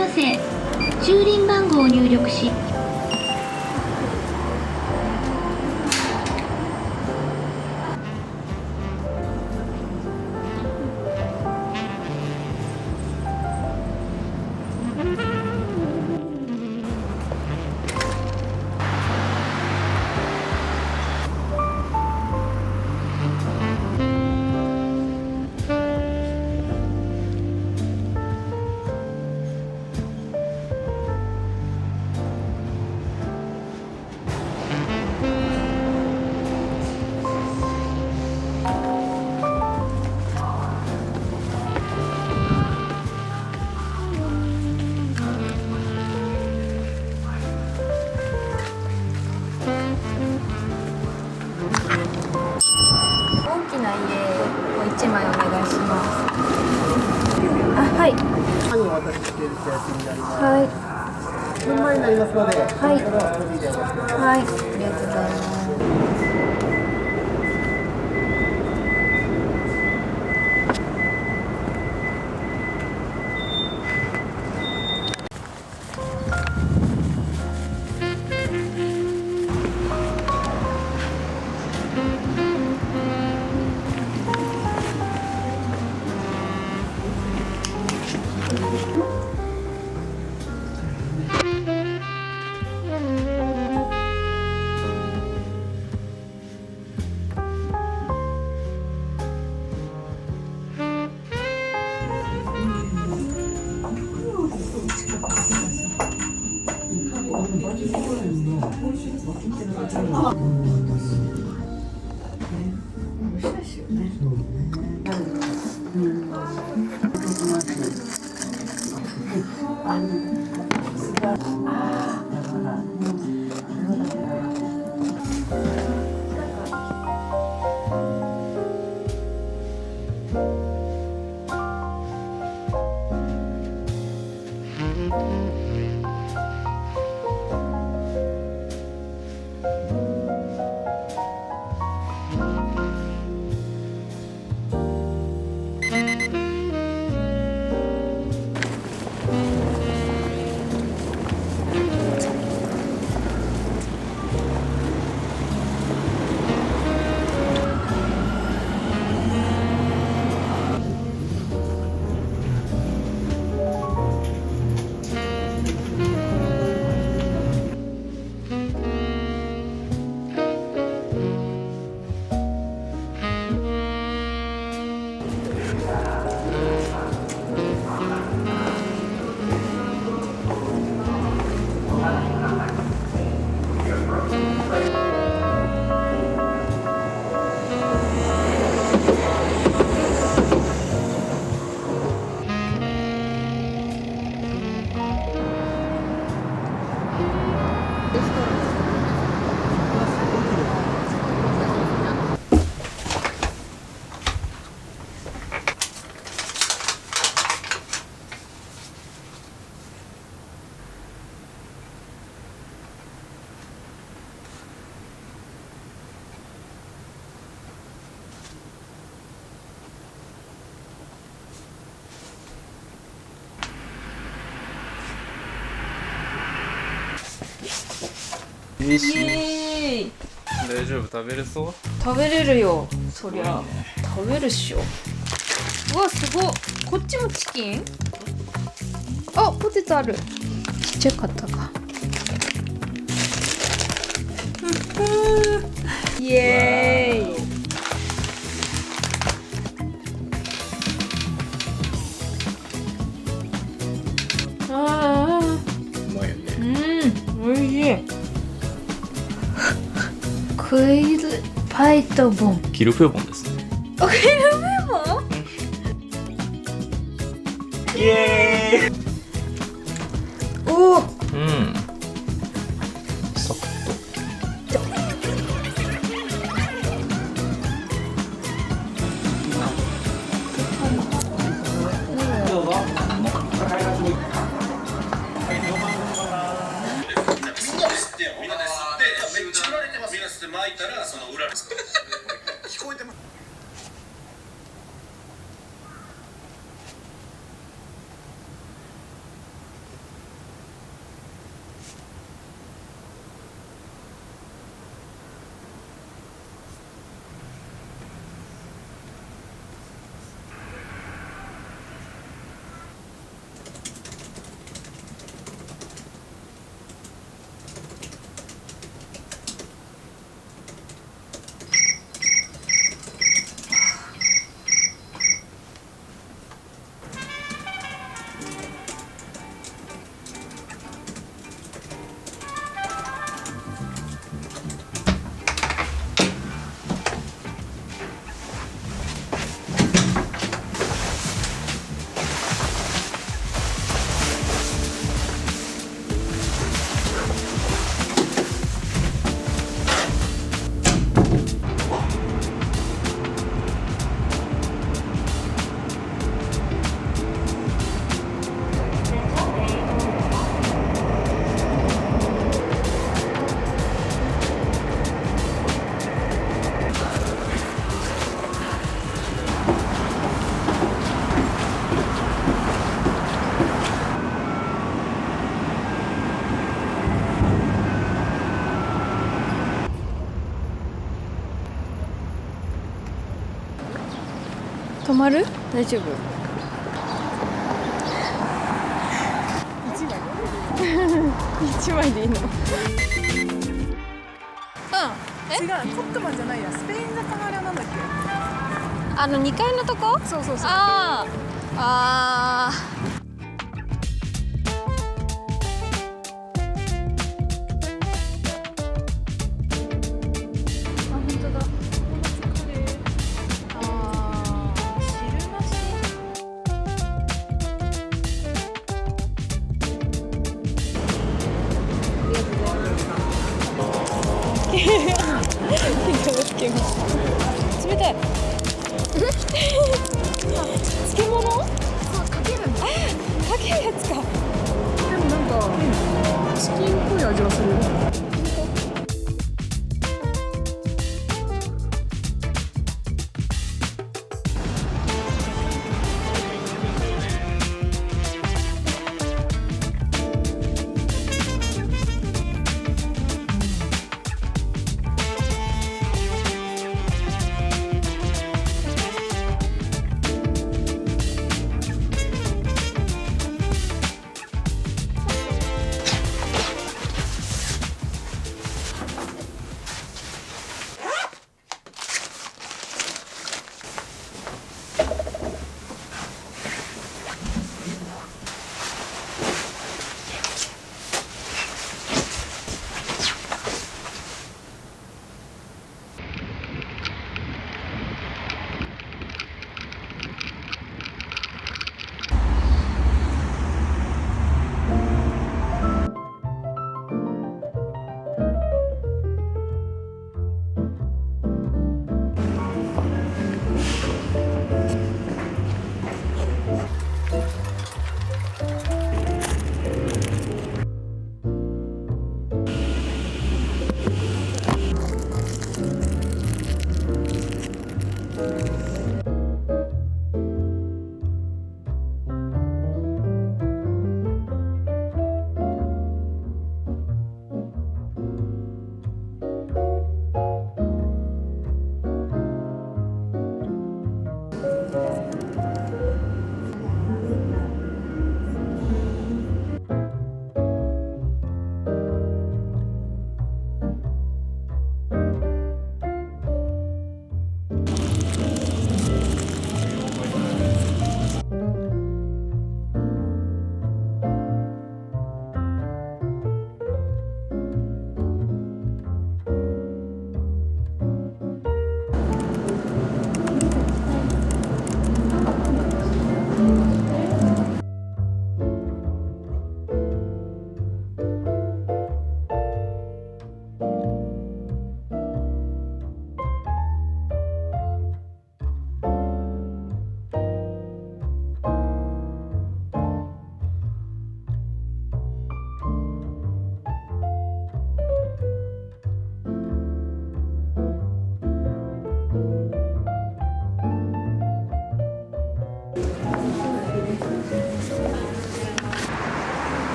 ませ。駐輪番号を入力し、大きな家を1枚お願いします。あ、はい。はい、お渡ししているやつになります。はい。分前になりますので、はい。これはお見でお待ちください。はい。ありがとうございます。嬉しい。イエーイ。大丈夫、食べれそう？食べれるよ。そりゃ、食べるっしょ。うわ、すごっ。こっちもチキン？あ、ポテトある。ちっちゃかったか。イエーイ。ああ、うまいよね。おいしい。クイズパイとボン。キルフェボンですね。おキルフェボン？イエーイ。おお。うん。サクッと。どうぞ。巻いたらその裏です聞こえてます。まる？大丈夫？1枚でいいの？うん。違う、コットマンじゃないや、スペイン坂のあれはなんだっけ？2階のとこ？そうそうそう。あーあ本当だ。あー、汁なし。冷たい。漬物？そう、かけるんだ。かけるやつか。でもなんか、チキンっぽい味がする。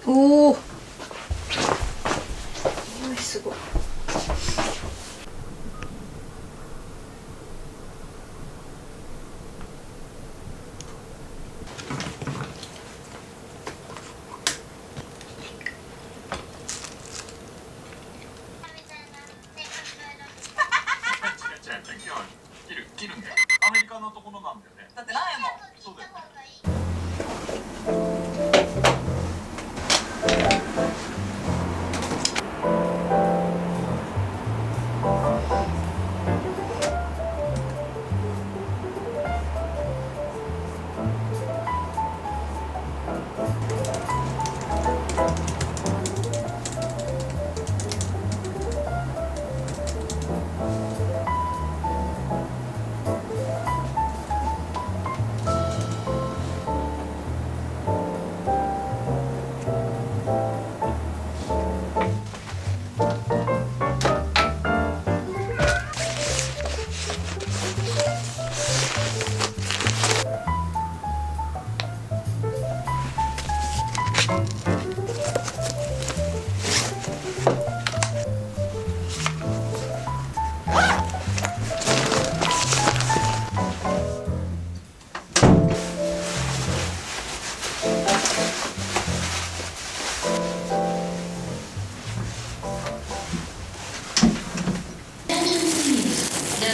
おお。すごい。切るんだよ。アメリカのところなんだよね。だってラーメンもそうだよね。The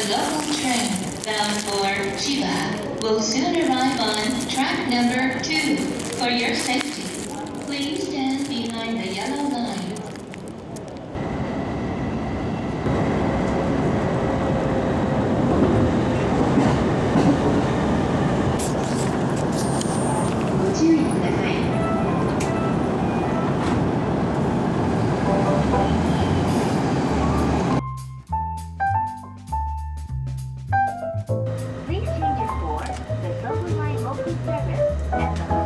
local train bound for Chiba will soon arrive on track number 2. For your safety, please stand behind the yellow line. ご注意ください。Please change it for the Silver Line local service at the